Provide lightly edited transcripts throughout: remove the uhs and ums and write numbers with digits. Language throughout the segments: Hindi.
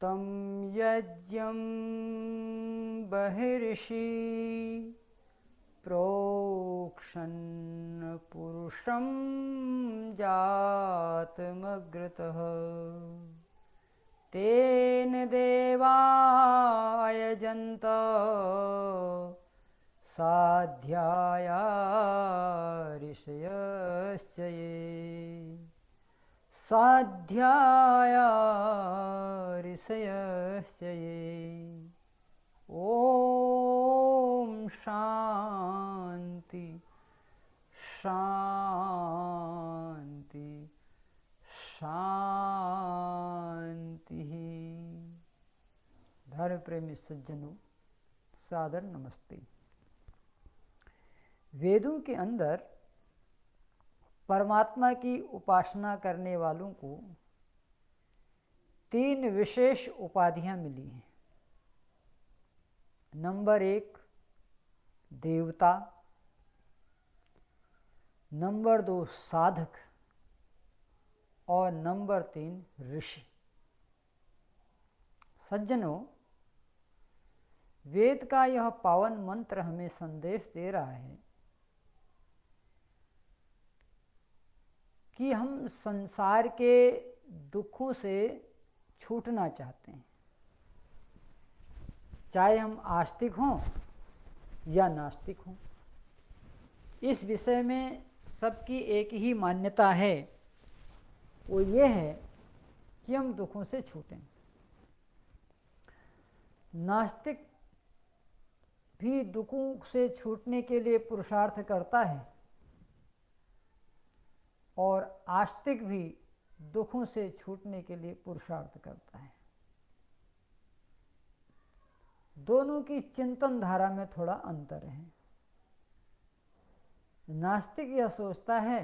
तं यज्ञं बर्हिषि प्रोक्षन् पुरुषं जातमग्रतः तेन देवा यजन्त साध्याया ऋषयश्च ये साध्याया ऋषयश्च ये। ओम शांति शांति शांति। धर्म प्रेमी सज्जनों, सादर नमस्ते। वेदों के अंदर परमात्मा की उपासना करने वालों को 3 विशेष उपाधियां मिली हैं। नंबर 1 देवता, नंबर 2 साधक और नंबर 3 ऋषि। सज्जनों, वेद का यह पावन मंत्र हमें संदेश दे रहा है कि हम संसार के दुखों से छूटना चाहते हैं, चाहे हम आस्तिक हों या नास्तिक हों। इस विषय में सबकी एक ही मान्यता है, वो ये है कि हम दुखों से छूटें। नास्तिक भी दुखों से छूटने के लिए पुरुषार्थ करता है और आस्तिक भी दुखों से छूटने के लिए पुरुषार्थ करता है। दोनों की चिंतन धारा में थोड़ा अंतर है। नास्तिक यह सोचता है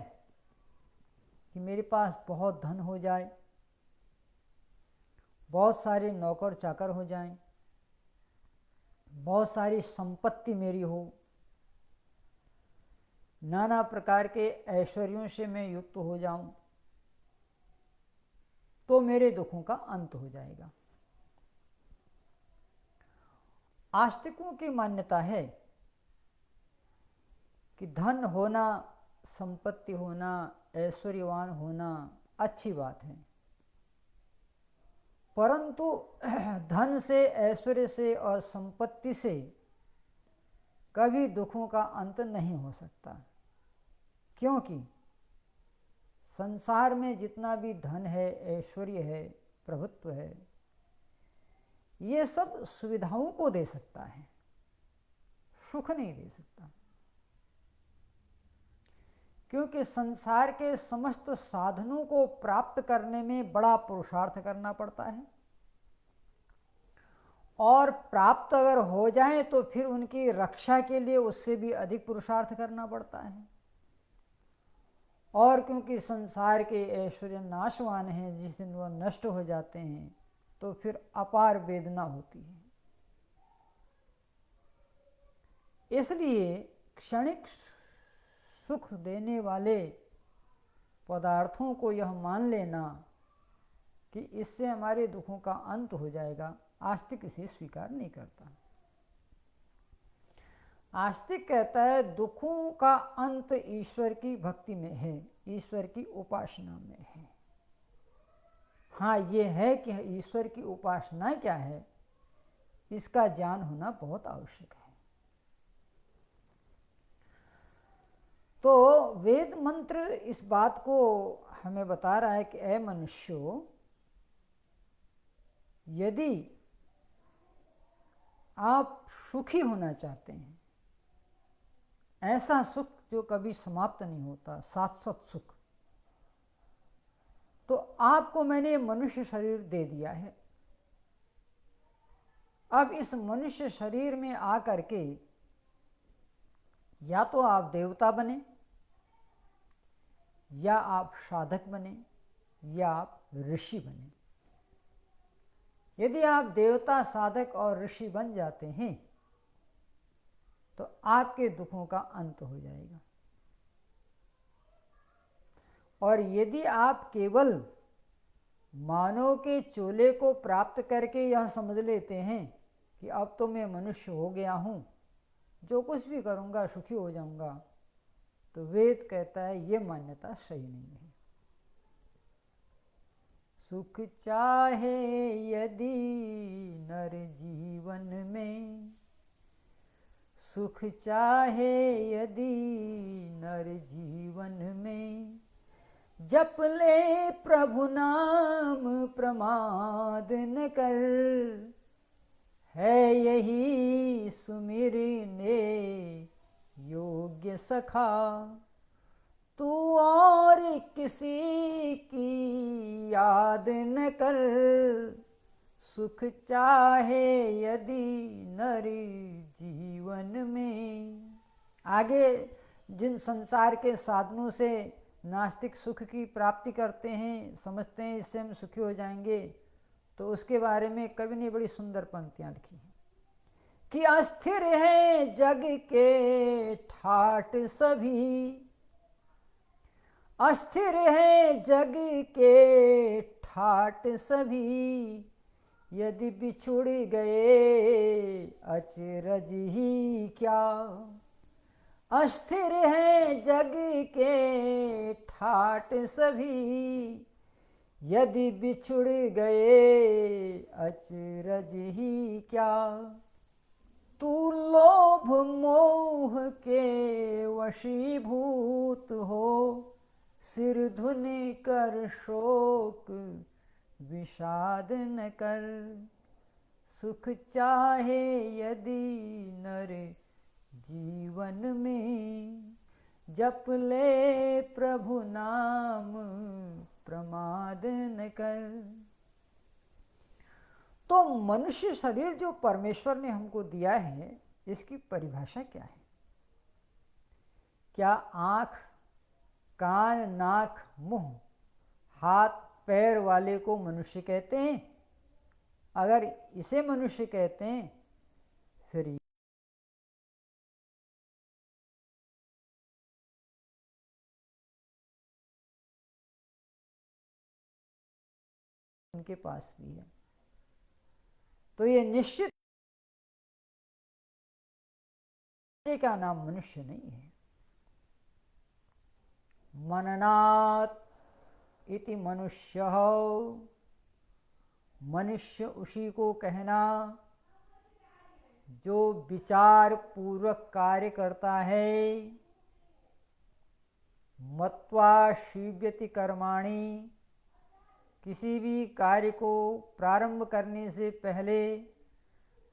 कि मेरे पास बहुत धन हो जाए, बहुत सारे नौकर चाकर हो जाएं, बहुत सारी संपत्ति मेरी हो, नाना प्रकार के ऐश्वर्यों से मैं युक्त हो जाऊं, तो मेरे दुखों का अंत हो जाएगा। आस्तिकों की मान्यता है कि धन होना, संपत्ति होना, ऐश्वर्यवान होना अच्छी बात है, परंतु धन से, ऐश्वर्य से और संपत्ति से कभी दुखों का अंत नहीं हो सकता। क्योंकि संसार में जितना भी धन है, ऐश्वर्य है, प्रभुत्व है, ये सब सुविधाओं को दे सकता है, सुख नहीं दे सकता। क्योंकि संसार के समस्त साधनों को प्राप्त करने में बड़ा पुरुषार्थ करना पड़ता है, और प्राप्त अगर हो जाए तो फिर उनकी रक्षा के लिए उससे भी अधिक पुरुषार्थ करना पड़ता है। और क्योंकि संसार के ऐश्वर्य नाशवान हैं, जिस दिन वह नष्ट हो जाते हैं तो फिर अपार वेदना होती है। इसलिए क्षणिक सुख देने वाले पदार्थों को यह मान लेना कि इससे हमारे दुखों का अंत हो जाएगा, आस्तिक इसे स्वीकार नहीं करता। आस्तिक कहता है दुखों का अंत ईश्वर की भक्ति में है, ईश्वर की उपासना में है। हाँ, ये है कि ईश्वर की उपासना क्या है, इसका ज्ञान होना बहुत आवश्यक है। तो वेद मंत्र इस बात को हमें बता रहा है कि ऐ मनुष्यों, यदि आप सुखी होना चाहते हैं, ऐसा सुख जो कभी समाप्त नहीं होता, शाश्वत सुख, तो आपको मैंने मनुष्य शरीर दे दिया है। अब इस मनुष्य शरीर में आकर के या तो आप देवता बने, या आप साधक बने, या आप ऋषि बने। यदि आप देवता, साधक और ऋषि बन जाते हैं तो आपके दुखों का अंत हो जाएगा। और यदि आप केवल मानव के चोले को प्राप्त करके यह समझ लेते हैं कि अब तो मैं मनुष्य हो गया हूँ, जो कुछ भी करूँगा सुखी हो जाऊँगा, तो वेद कहता है ये मान्यता सही नहीं है। सुख चाहे यदि नर जीवन में, सुख चाहे यदि नर जीवन में, जप ले प्रभु नाम प्रमाद न कर, है यही सुमिरने योग्य सखा, तू और किसी की याद न कर, सुख चाहे यदि नर जीवन में। आगे जिन संसार के साधनों से नास्तिक सुख की प्राप्ति करते हैं, समझते हैं इससे हम सुखी हो जाएंगे, तो उसके बारे में कवि ने बड़ी सुंदर पंक्तियां लिखी हैं कि अस्थिर है जग के ठाट सभी, अस्थिर है जग के ठाट सभी, यदि बिछुड़ गए अचरज ही क्या, अस्थिर है जग के ठाट सभी, यदि बिछुड़ गए अचरज ही क्या, तू लोभ मोह के वशीभूत हो, सिर धुन कर शोक विषाद न कर, सुख चाहे यदि नर जीवन में, जप ले प्रभु नाम प्रमाद न कर। तो मनुष्य शरीर जो परमेश्वर ने हमको दिया है, इसकी परिभाषा क्या है? क्या आँख, कान, नाक, मुंह, हाथ पैर वाले को मनुष्य कहते हैं? अगर इसे मनुष्य कहते हैं, फिर उनके पास भी है, तो ये निश्चित का नाम मनुष्य नहीं है। मननात् इति मनुष्य, मनुष्य उसी को कहना जो विचार पूर्वक कार्य करता है। मत्वा शिव्यति कर्माणि, किसी भी कार्य को प्रारंभ करने से पहले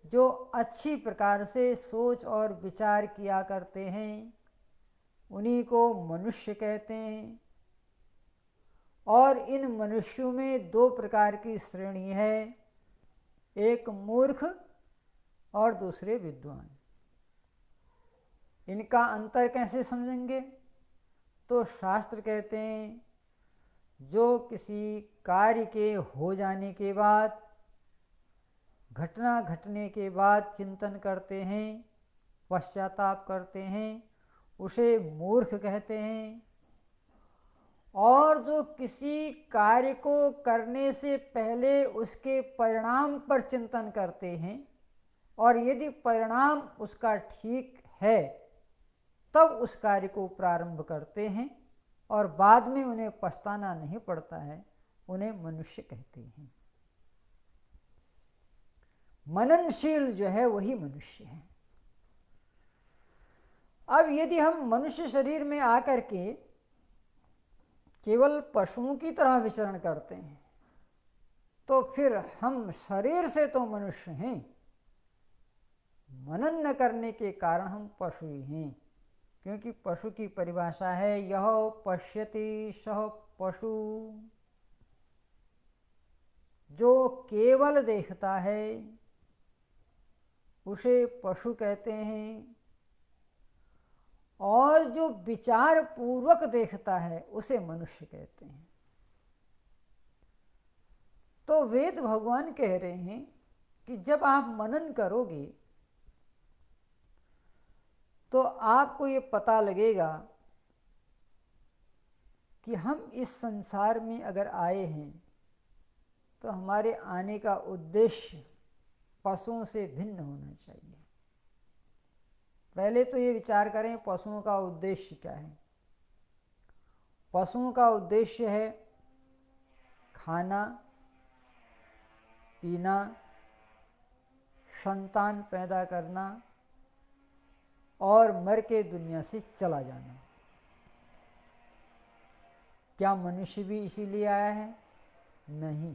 जो अच्छी प्रकार से सोच और विचार किया करते हैं, उन्हीं को मनुष्य कहते हैं। और इन मनुष्यों में दो प्रकार की श्रेणी है, एक मूर्ख और दूसरे विद्वान। इनका अंतर कैसे समझेंगे? तो शास्त्र कहते हैं जो किसी कार्य के हो जाने के बाद, घटना घटने के बाद चिंतन करते हैं, पश्चाताप करते हैं, उसे मूर्ख कहते हैं। और जो किसी कार्य को करने से पहले उसके परिणाम पर चिंतन करते हैं, और यदि परिणाम उसका ठीक है तब उस कार्य को प्रारंभ करते हैं, और बाद में उन्हें पछताना नहीं पड़ता है, उन्हें मनुष्य कहते हैं। मननशील जो है वही मनुष्य है। अब यदि हम मनुष्य शरीर में आकर के केवल पशुओं की तरह विचरण करते हैं, तो फिर हम शरीर से तो मनुष्य हैं, मनन न करने के कारण हम पशु ही हैं। क्योंकि पशु की परिभाषा है यह पश्यति सह पशु, जो केवल देखता है उसे पशु कहते हैं, और जो विचार पूर्वक देखता है उसे मनुष्य कहते हैं। तो वेद भगवान कह रहे हैं कि जब आप मनन करोगे तो आपको ये पता लगेगा कि हम इस संसार में अगर आए हैं तो हमारे आने का उद्देश्य पशुओं से भिन्न होना चाहिए। पहले तो ये विचार करें पशुओं का उद्देश्य क्या है। पशुओं का उद्देश्य है खाना पीना, संतान पैदा करना और मर के दुनिया से चला जाना। क्या मनुष्य भी इसीलिए आया है? नहीं।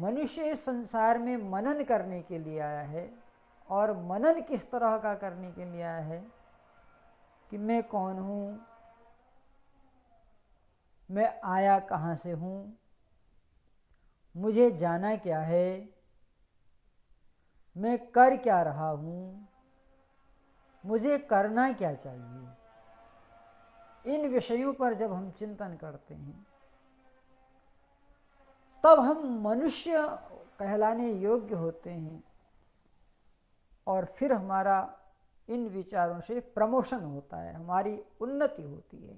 मनुष्य इस संसार में मनन करने के लिए आया है। और मनन किस तरह का करने के लिए आया है कि मैं कौन हूँ, मैं आया कहाँ से हूँ, मुझे जाना क्या है, मैं कर क्या रहा हूँ, मुझे करना क्या चाहिए। इन विषयों पर जब हम चिंतन करते हैं तब हम मनुष्य कहलाने योग्य होते हैं और फिर हमारा इन विचारों से प्रमोशन होता है, हमारी उन्नति होती है।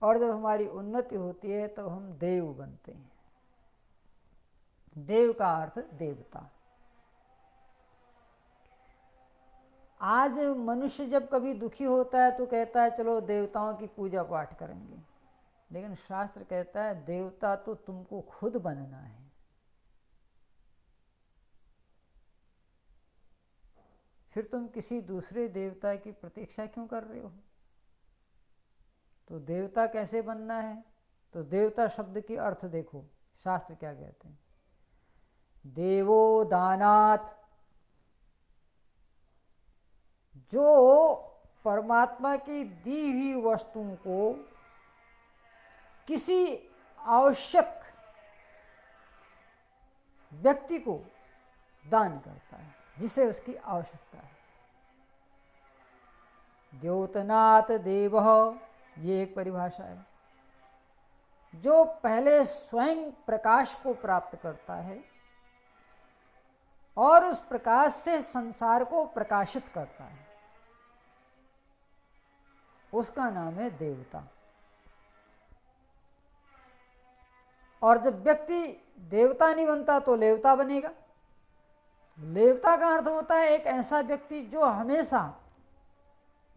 और जब हमारी उन्नति होती है तो हम देव बनते हैं। देव का अर्थ देवता। आज मनुष्य जब कभी दुखी होता है तो कहता है चलो देवताओं की पूजा पाठ करेंगे, लेकिन शास्त्र कहता है देवता तो तुमको खुद बनना है। फिर तुम किसी दूसरे देवता की प्रतीक्षा क्यों कर रहे हो? तो देवता कैसे बनना है? तो देवता शब्द की अर्थ देखो, शास्त्र क्या कहते हैं। देवो दानात्, जो परमात्मा की दी हुई वस्तुओं को किसी आवश्यक व्यक्ति को दान करता है जिसे उसकी आवश्यकता है। द्योतनात् देवः, ये एक परिभाषा है। जो पहले स्वयं प्रकाश को प्राप्त करता है और उस प्रकाश से संसार को प्रकाशित करता है, उसका नाम है देवता। और जब व्यक्ति देवता नहीं बनता तो लेवता बनेगा। लेवता का अर्थ होता है एक ऐसा व्यक्ति जो हमेशा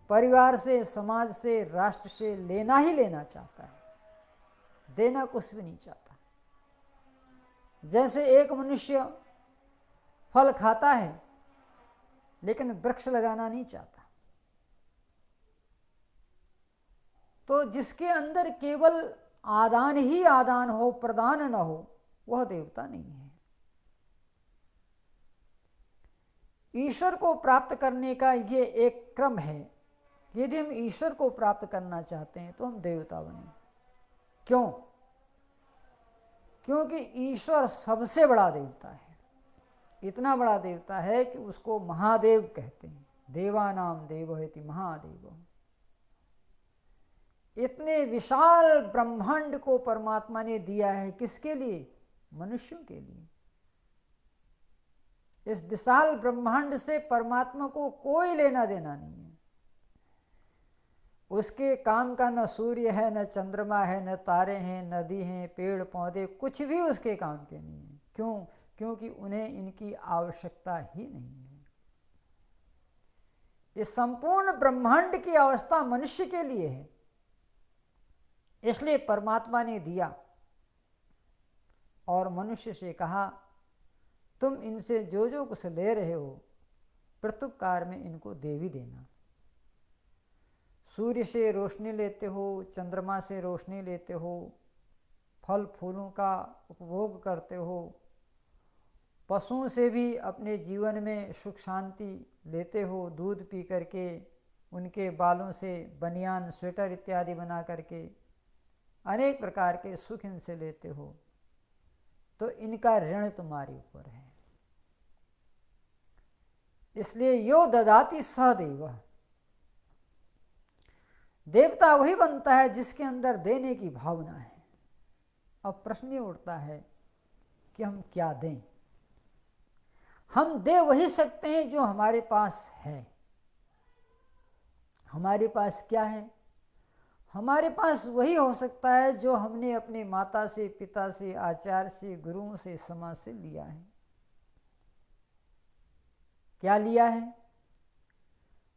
परिवार से, समाज से, राष्ट्र से लेना ही लेना चाहता है, देना कुछ भी नहीं चाहता। जैसे एक मनुष्य फल खाता है लेकिन वृक्ष लगाना नहीं चाहता। तो जिसके अंदर केवल आदान ही आदान हो, प्रदान न हो, वह देवता नहीं है। ईश्वर को प्राप्त करने का ये एक क्रम है। यदि हम ईश्वर को प्राप्त करना चाहते हैं तो हम देवता बने। क्यों? क्योंकि ईश्वर सबसे बड़ा देवता है। इतना बड़ा देवता है कि उसको महादेव कहते हैं। देवानाम देवोहेति महादेव। इतने विशाल ब्रह्मांड को परमात्मा ने दिया है किसके लिए? मनुष्यों के लिए। इस विशाल ब्रह्मांड से परमात्मा को कोई लेना देना नहीं है। उसके काम का न सूर्य है, न चंद्रमा है, न तारे हैं, नदी हैं, पेड़ पौधे, कुछ भी उसके काम के नहीं है। क्यों? क्योंकि उन्हें इनकी आवश्यकता ही नहीं है। इस संपूर्ण ब्रह्मांड की अवस्था मनुष्य के लिए है, इसलिए परमात्मा ने दिया और मनुष्य से कहा तुम इनसे जो जो कुछ ले रहे हो प्रत्युपकार में इनको दे भी देना। सूर्य से रोशनी लेते हो, चंद्रमा से रोशनी लेते हो, फल फूलों का उपभोग करते हो, पशुओं से भी अपने जीवन में सुख शांति लेते हो, दूध पी करके, उनके बालों से बनियान स्वेटर इत्यादि बना करके अनेक प्रकार के सुख इनसे लेते हो, तो इनका ऋण तुम्हारे ऊपर है। इसलिए यो ददाति स देवः। देवता वही बनता है जिसके अंदर देने की भावना है। अब प्रश्न ये उठता है कि हम क्या दें? हम दे वही सकते हैं जो हमारे पास है। हमारे पास क्या है? हमारे पास वही हो सकता है जो हमने अपने माता से, पिता से, आचार्य से, गुरुओं से, समाज से लिया है। क्या लिया है?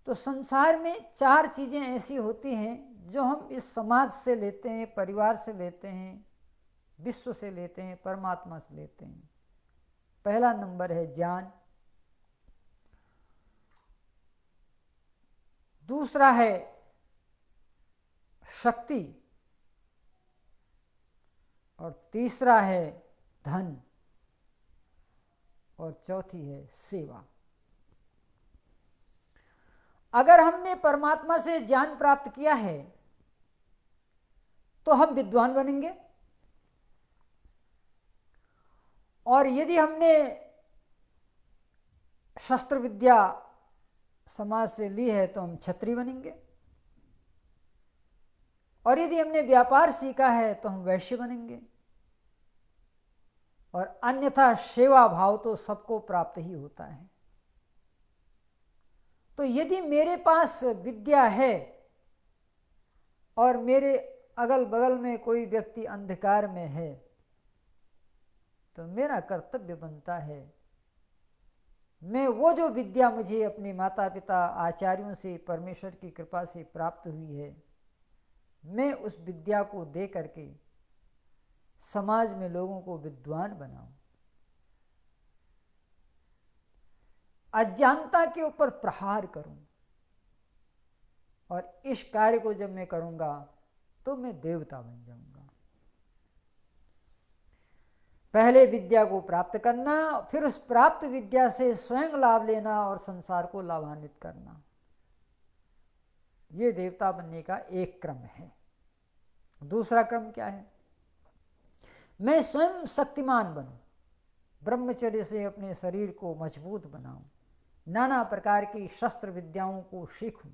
तो संसार में 4 चीजें ऐसी होती हैं जो हम इस समाज से लेते हैं, परिवार से लेते हैं, विश्व से लेते हैं, परमात्मा से लेते हैं। पहला नंबर है ज्ञान, दूसरा है शक्ति, और तीसरा है धन, और चौथी है सेवा। अगर हमने परमात्मा से ज्ञान प्राप्त किया है तो हम विद्वान बनेंगे, और यदि हमने शस्त्र विद्या समाज से ली है तो हम क्षत्रिय बनेंगे, और यदि हमने व्यापार सीखा है तो हम वैश्य बनेंगे, और अन्यथा सेवा भाव तो सबको प्राप्त ही होता है। तो यदि मेरे पास विद्या है और मेरे अगल बगल में कोई व्यक्ति अंधकार में है, तो मेरा कर्तव्य बनता है मैं वो जो विद्या मुझे अपने माता पिता, आचार्यों से, परमेश्वर की कृपा से प्राप्त हुई है, मैं उस विद्या को दे करके समाज में लोगों को विद्वान बनाऊं। अज्ञानता के ऊपर प्रहार करूं, और इस कार्य को जब मैं करूंगा तो मैं देवता बन जाऊंगा। पहले विद्या को प्राप्त करना, फिर उस प्राप्त विद्या से स्वयं लाभ लेना और संसार को लाभान्वित करना, ये देवता बनने का एक क्रम है। दूसरा क्रम क्या है? मैं स्वयं शक्तिमान बनूं, ब्रह्मचर्य से अपने शरीर को मजबूत बनाऊं, नाना प्रकार की शस्त्र विद्याओं को सीखूं,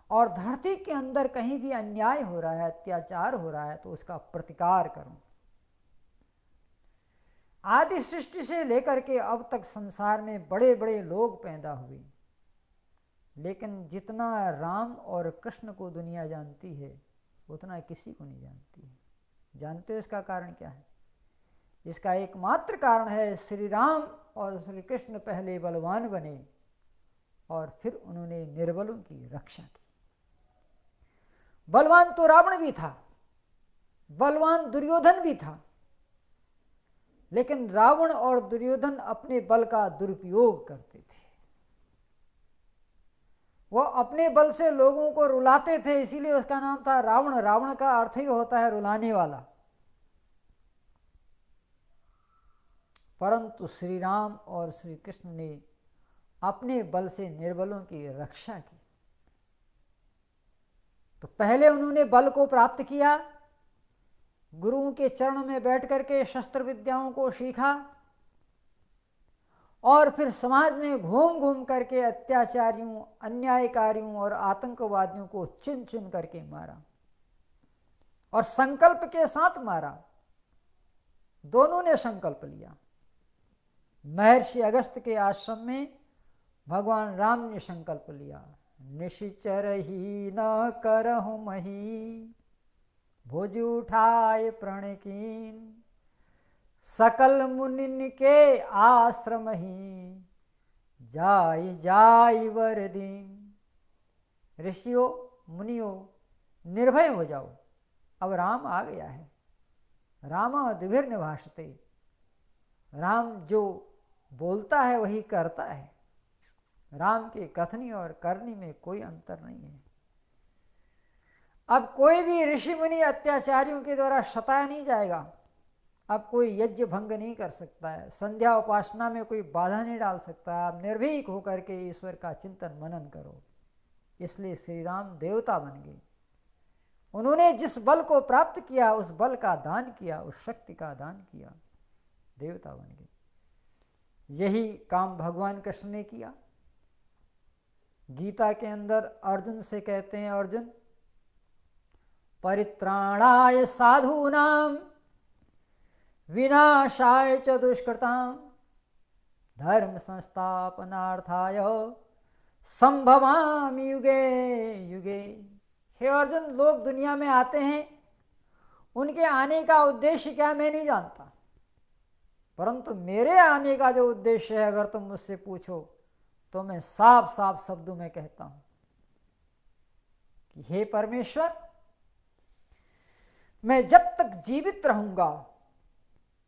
और धरती के अंदर कहीं भी अन्याय हो रहा है, अत्याचार हो रहा है तो उसका प्रतिकार करूं। आदि सृष्टि से लेकर के अब तक संसार में बड़े बड़े लोग पैदा हुए, लेकिन जितना राम और कृष्ण को दुनिया जानती है उतना किसी को नहीं जानती है। जानते हो इसका कारण क्या है? इसका एकमात्र कारण है श्री राम और श्री कृष्ण पहले बलवान बने और फिर उन्होंने निर्बलों की रक्षा की। बलवान तो रावण भी था, बलवान दुर्योधन भी था, लेकिन रावण और दुर्योधन अपने बल का दुरुपयोग करते थे। वो अपने बल से लोगों को रुलाते थे, इसीलिए उसका नाम था रावण। रावण का अर्थ ही होता है रुलाने वाला। परंतु श्री राम और श्री कृष्ण ने अपने बल से निर्बलों की रक्षा की। तो पहले उन्होंने बल को प्राप्त किया, गुरुओं के चरणों में बैठ करके शस्त्र विद्याओं को सीखा, और फिर समाज में घूम घूम करके अत्याचारियों, अन्यायकारियों और आतंकवादियों को चुन चुन करके मारा, और संकल्प के साथ मारा। दोनों ने संकल्प लिया। महर्षि अगस्त के आश्रम में भगवान राम ने संकल्प लिया, निशिचर ही न करहु मही, भुज उठाए प्रण कीन, सकल मुनिन के आश्रम ही, जाय जाय वर दीन। ऋषियों, मुनियों, निर्भय हो जाओ, अब राम आ गया है। राम द्विभिर्न भाषते, राम जो बोलता है वही करता है। राम के कथनी और करनी में कोई अंतर नहीं है। अब कोई भी ऋषि मुनि अत्याचारियों के द्वारा सताया नहीं जाएगा। अब कोई यज्ञ भंग नहीं कर सकता है, संध्या उपासना में कोई बाधा नहीं डाल सकता है। आप निर्भीक होकर के ईश्वर का चिंतन मनन करो। इसलिए श्री राम देवता बन गए। उन्होंने जिस बल को प्राप्त किया उस बल का दान किया, उस शक्ति का दान किया, देवता बन गए। यही काम भगवान कृष्ण ने किया। गीता के अंदर अर्जुन से कहते हैं, अर्जुन परित्राणाय साधूनां विनाशाय च दुष्कृतां धर्म संस्थापनार्थाय संभवामि युगे युगे। हे अर्जुन, लोग दुनिया में आते हैं, उनके आने का उद्देश्य क्या मैं नहीं जानता, परंतु मेरे आने का जो उद्देश्य है अगर तुम मुझसे पूछो तो मैं साफ साफ शब्दों में कहता हूं कि हे परमेश्वर, मैं जब तक जीवित रहूंगा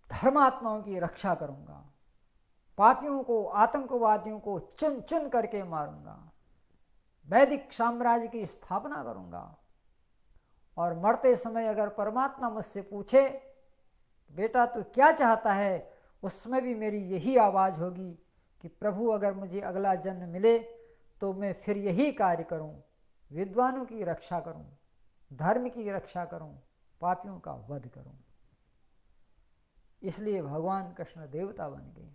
धर्मात्माओं की रक्षा करूंगा, पापियों को, आतंकवादियों को चुन चुन करके मारूंगा, वैदिक साम्राज्य की स्थापना करूंगा। और मरते समय अगर परमात्मा मुझसे पूछे बेटा तू क्या चाहता है, उसमें भी मेरी यही आवाज़ होगी कि प्रभु अगर मुझे अगला जन्म मिले तो मैं फिर यही कार्य करूं, विद्वानों की रक्षा करूं, धर्म की रक्षा करूं, पापियों का वध करूं। इसलिए भगवान कृष्ण देवता बन गए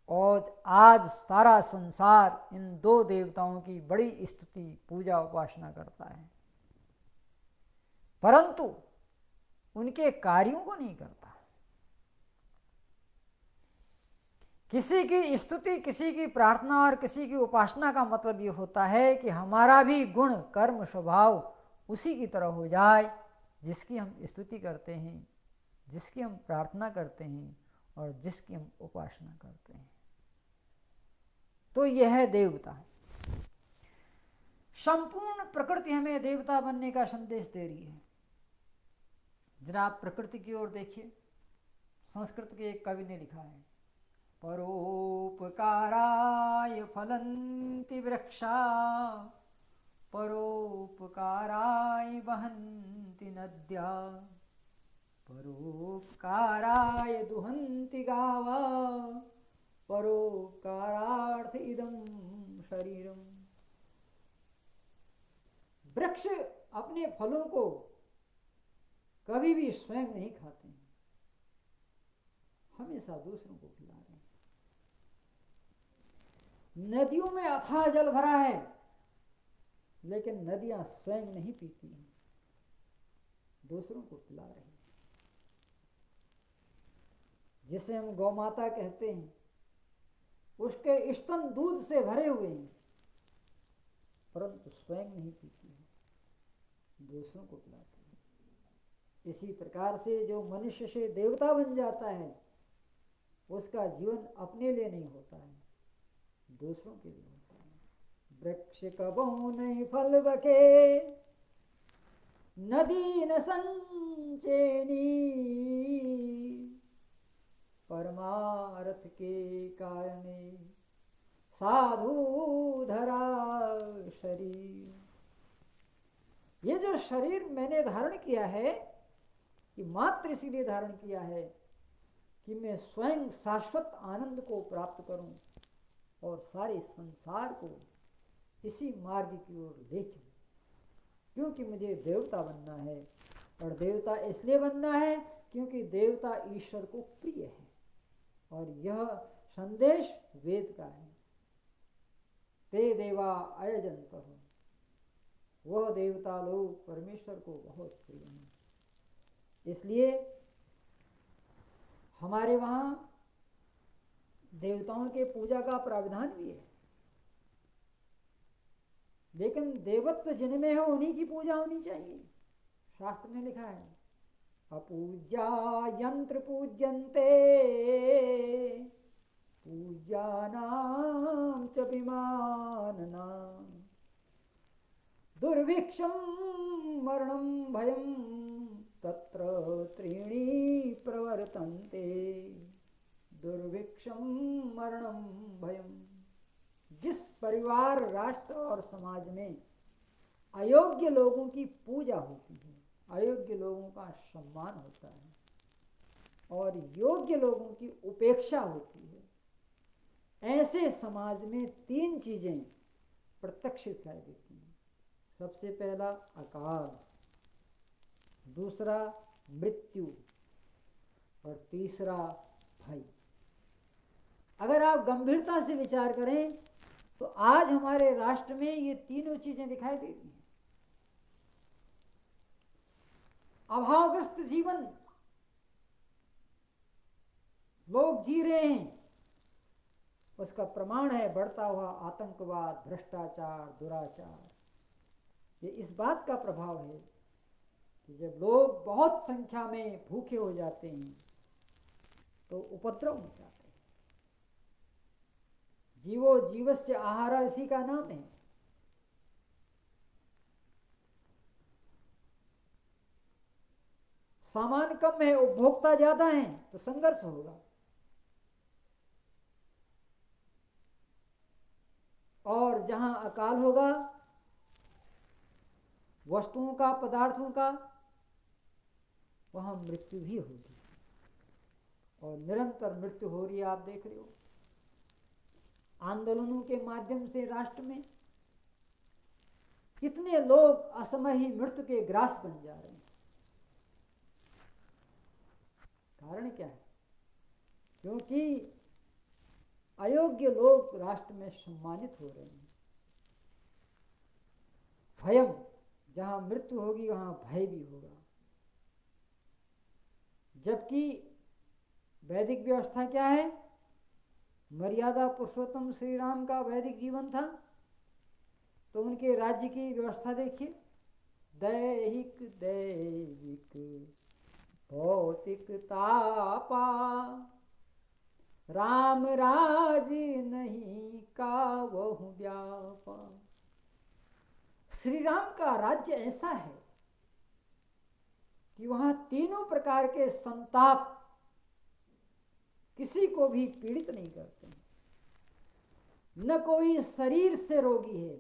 और आज सारा संसार इन दो देवताओं की बड़ी स्तुति, पूजा, उपासना करता है, परंतु उनके कार्यों को नहीं करता। किसी की स्तुति, किसी की प्रार्थना और किसी की उपासना का मतलब ये होता है कि हमारा भी गुण, कर्म, स्वभाव उसी की तरह हो जाए जिसकी हम स्तुति करते हैं, जिसकी हम प्रार्थना करते हैं और जिसकी हम उपासना करते हैं। तो यह है देवता। संपूर्ण प्रकृति हमें देवता बनने का संदेश दे रही है। जरा आप प्रकृति की ओर देखिए। संस्कृत के एक कवि ने लिखा है, परोपकाराय फलन्ति वृक्षा, परोपकाराय वहन्ति नद्या, परोपकाराय दुहन्ति गावा, परोपकारार्थ इदं शरीरम। वृक्ष अपने फलों को कभी भी स्वयं नहीं खाते हैं, हमेशा दूसरों को खिला रहे हैं। नदियों में अथाह जल भरा है लेकिन नदियां स्वयं नहीं पीती हैं, दूसरों को पिला रही हैं। जिसे हम गौ माता कहते हैं, उसके स्तन दूध से भरे हुए हैं परंतु स्वयं नहीं पीती है, दूसरों को पिलाती है। इसी प्रकार से जो मनुष्य से देवता बन जाता है उसका जीवन अपने लिए नहीं होता है, दूसरों के लिए होता है। वृक्ष कबहु नहीं फल बके, नदी न संचेनी, परमार्थ के कारणे साधु धरा शरीर। ये जो शरीर मैंने धारण किया है, ये मात्र इसीलिए धारण किया है कि मैं स्वयं शाश्वत आनंद को प्राप्त करूं और सारे संसार को इसी मार्ग की ओर ले चलूं। क्योंकि मुझे देवता बनना है, और देवता इसलिए बनना है क्योंकि देवता ईश्वर को प्रिय है। और यह संदेश वेद का है, ते देवा अयजंत, वह देवता लोग परमेश्वर को बहुत प्रिय हैं। इसलिए हमारे वहां देवताओं के पूजा का प्रावधान भी है, लेकिन देवत्व जिनमें है उन्हीं की पूजा होनी चाहिए। शास्त्र ने लिखा है, अपूज्या यंत्र पूज्यन्ते, पूज्यानां च विमाननाम्, दुर्भिक्षं मरणं भयं तत्र त्रीणि प्रवर्तन्ते, दुर्भिक्षं मरणं भयं। जिस परिवार, राष्ट्र और समाज में अयोग्य लोगों की पूजा होती है, अयोग्य लोगों का सम्मान होता है और योग्य लोगों की उपेक्षा होती है, ऐसे समाज में तीन चीजें प्रत्यक्ष दिखाई देती हैं। सबसे पहला अकाल, दूसरा मृत्यु और तीसरा भय। अगर आप गंभीरता से विचार करें तो आज हमारे राष्ट्र में ये तीनों चीजें दिखाई दे रही हैं। अभावग्रस्त जीवन लोग जी रहे हैं, उसका प्रमाण है बढ़ता हुआ आतंकवाद, भ्रष्टाचार, दुराचार। ये इस बात का प्रभाव है कि जब लोग बहुत संख्या में भूखे हो जाते हैं तो उपद्रव मचाते हैं। जीवो जीवस्य आहार इसी का नाम है। सामान कम है, उपभोक्ता ज्यादा है, तो संघर्ष होगा। और जहां अकाल होगा वस्तुओं का, पदार्थों का, वहां मृत्यु भी होगी। और निरंतर मृत्यु हो रही है, आप देख रहे हो। आंदोलनों के माध्यम से राष्ट्र में कितने लोग असमय ही मृत्यु के ग्रास बन जा रहे हैं। कारण क्या है? क्योंकि अयोग्य लोग राष्ट्र में सम्मानित हो रहे हैं। भयम, जहां मृत्यु होगी वहां भय भी होगा। जबकि वैदिक व्यवस्था क्या है? मर्यादा पुरुषोत्तम श्री राम का वैदिक जीवन था, तो उनके राज्य की व्यवस्था देखिए। दैहिक दैविक भौतिक तापा, राम राज नहीं कावहु व्यापा। श्री राम का राज्य ऐसा है कि वहां तीनों प्रकार के संताप किसी को भी पीड़ित नहीं करते। न कोई शरीर से रोगी है,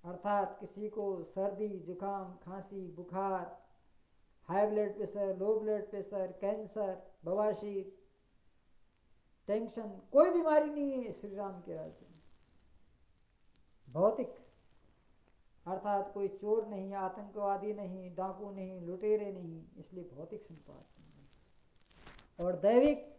अर्थात किसी को सर्दी, जुकाम, खांसी, बुखार, high blood pressure, low blood pressure, cancer, बवासीर, टेंशन, कोई बीमारी नहीं है श्री राम के राज्य में। भौतिक अर्थात कोई चोर नहीं, आतंकवादी नहीं, डाकू नहीं, लुटेरे नहीं, इसलिए भौतिक संपात नहीं। और दैविक,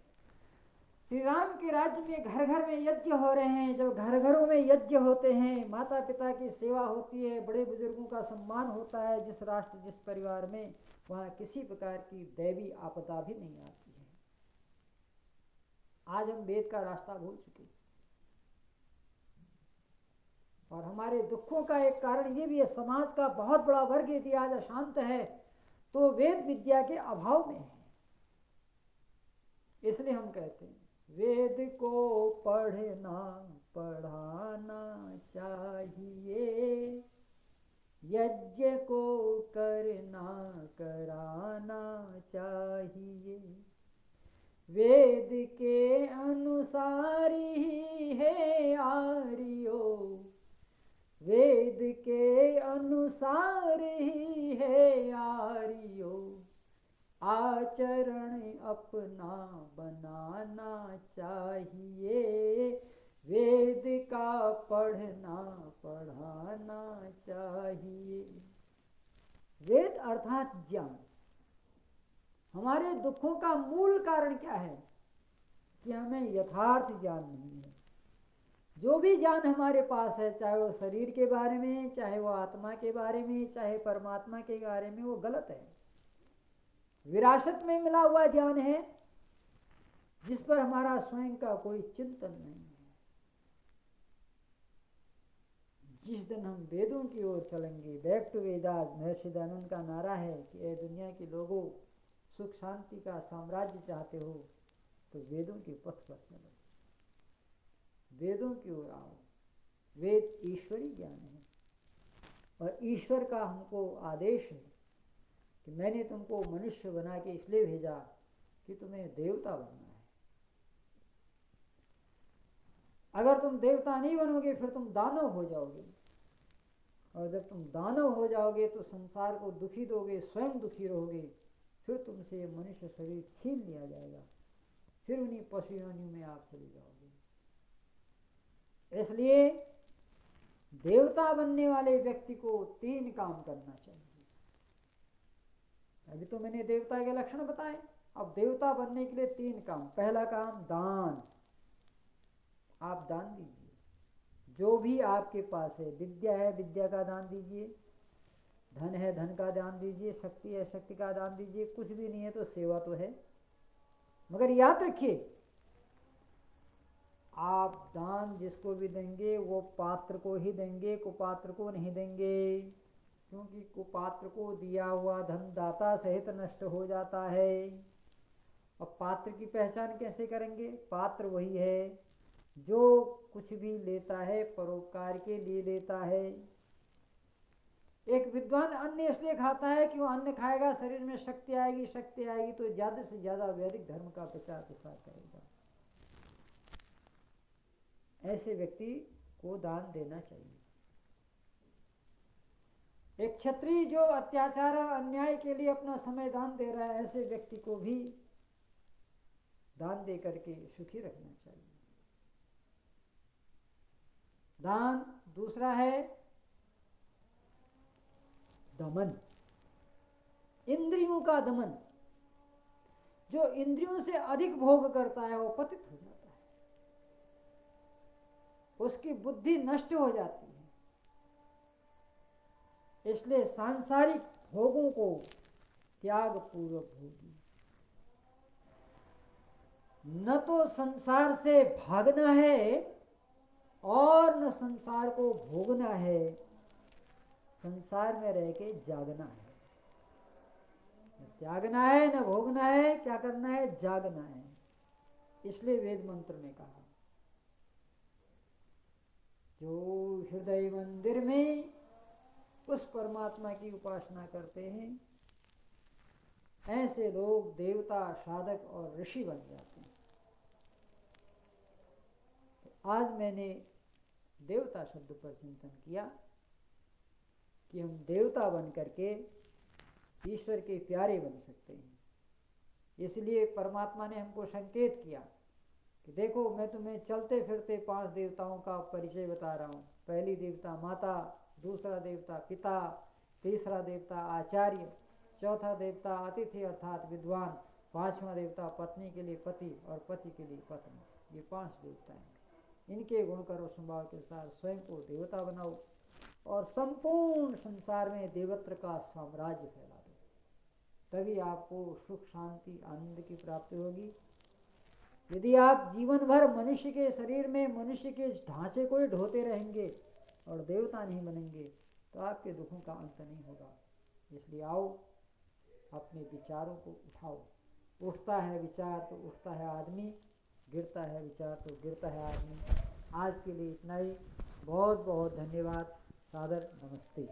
श्री राम के राज्य में घर घर में यज्ञ हो रहे हैं। जब घर घरों में यज्ञ होते हैं, माता पिता की सेवा होती है, बड़े बुजुर्गों का सम्मान होता है, जिस राष्ट्र जिस परिवार में, वहां किसी प्रकार की दैवी आपदा भी नहीं आती है। आज हम वेद का रास्ता भूल चुके और हमारे दुखों का एक कारण ये भी है, समाज का बहुत बड़ा वर्ग यदि आज अशांत है तो वेद विद्या के अभाव में है। इसलिए हम कहते हैं वेद को पढ़ना पढ़ाना चाहिए, यज्ञ को करना कराना चाहिए। वेद के अनुसार ही है आर्यो, वेद के अनुसार ही है आर्यो, आचरण अपना बनाना चाहिए। वेद का पढ़ना पढ़ाना चाहिए। वेद अर्थात ज्ञान। हमारे दुखों का मूल कारण क्या है? कि हमें यथार्थ ज्ञान नहीं है। जो भी ज्ञान हमारे पास है, चाहे वो शरीर के बारे में, चाहे वो आत्मा के बारे में, चाहे परमात्मा के बारे में, वो गलत है। विरासत में मिला हुआ ज्ञान है जिस पर हमारा स्वयं का कोई चिंतन नहीं है। जिस दिन हम वेदों की ओर चलेंगे, बैक टू वेदास, महर्षि दयानंद का नारा है कि ए दुनिया के लोगों, सुख शांति का साम्राज्य चाहते हो तो वेदों के पथ पर चलो, वेदों की ओर आओ। वेद ईश्वरी ज्ञान है और ईश्वर का हमको आदेश है कि मैंने तुमको मनुष्य बना के इसलिए भेजा कि तुम्हें देवता बनना है। अगर तुम देवता नहीं बनोगे फिर तुम दानव हो जाओगे, और जब तुम दानव हो जाओगे तो संसार को दुखी दोगे, स्वयं दुखी रहोगे, फिर तुमसे मनुष्य शरीर छीन लिया जाएगा, फिर उन्हीं पशु योनियों में आप चले जाओगे। इसलिए देवता बनने वाले व्यक्ति को 3 काम करना चाहिए। अभी तो मैंने देवता के लक्षण बताए, अब देवता बनने के लिए 3 काम। पहला काम दान। आप दान दीजिए, जो भी आपके पास है। विद्या है, विद्या का दान दीजिए। धन है, धन का दान दीजिए। शक्ति है, शक्ति का दान दीजिए। कुछ भी नहीं है तो सेवा तो है। मगर याद रखिए, आप दान जिसको भी देंगे वो पात्र को ही देंगे, कुपात्र को नहीं देंगे। क्योंकि कुपात्र को दिया हुआ धन दाता सहित नष्ट हो जाता है। अब पात्र की पहचान कैसे करेंगे? पात्र वही है जो कुछ भी लेता है परोपकार के लिए लेता है। एक विद्वान अन्न इसलिए खाता है कि वो अन्न खाएगा शरीर में शक्ति आएगी, शक्ति आएगी तो ज्यादा से ज्यादा वैदिक धर्म का प्रचार प्रसार करेगा। ऐसे व्यक्ति को दान देना चाहिए। एक क्षत्रिय जो अत्याचार और अन्याय के लिए अपना समय दान दे रहा है, ऐसे व्यक्ति को भी दान दे करके सुखी रखना चाहिए। दान दूसरा है दमन, इंद्रियों का दमन। जो इंद्रियों से अधिक भोग करता है वो पतित हो जाता है, उसकी बुद्धि नष्ट हो जाती है। इसलिए सांसारिक भोगों को त्याग पूर्वक भोगी। न तो संसार से भागना है और न संसार को भोगना है, संसार में रह के जागना है। न त्यागना है न भोगना है, क्या करना है? जागना है। इसलिए वेद मंत्र में कहा, जो हृदय मंदिर में उस परमात्मा की उपासना करते हैं, ऐसे लोग देवता, साधक और ऋषि बन जाते हैं। तो आज मैंने देवता शब्द पर चिंतन किया कि हम देवता बन करके ईश्वर के प्यारे बन सकते हैं। इसलिए परमात्मा ने हमको संकेत किया कि देखो, मैं तुम्हें चलते फिरते 5 देवताओं का परिचय बता रहा हूँ। पहली देवता माता, दूसरा देवता पिता, तीसरा देवता आचार्य, चौथा देवता अतिथि अर्थात विद्वान, पांचवा देवता पत्नी के लिए पति और पति के लिए पत्नी। ये 5 देवता हैं। इनके गुण करो स्वभाव के साथ, स्वयं को देवता बनाओ और संपूर्ण संसार में देवत्व का साम्राज्य फैला दो। तभी आपको सुख, शांति, आनंद की प्राप्ति होगी। यदि आप जीवन भर मनुष्य के शरीर में मनुष्य के ढांचे को ही ढोते रहेंगे और देवता नहीं बनेंगे तो आपके दुखों का अंत नहीं होगा। इसलिए आओ, अपने विचारों को उठाओ। उठता है विचार तो उठता है आदमी, गिरता है विचार तो गिरता है आदमी। आज के लिए इतना ही। बहुत बहुत धन्यवाद। सादर नमस्ते।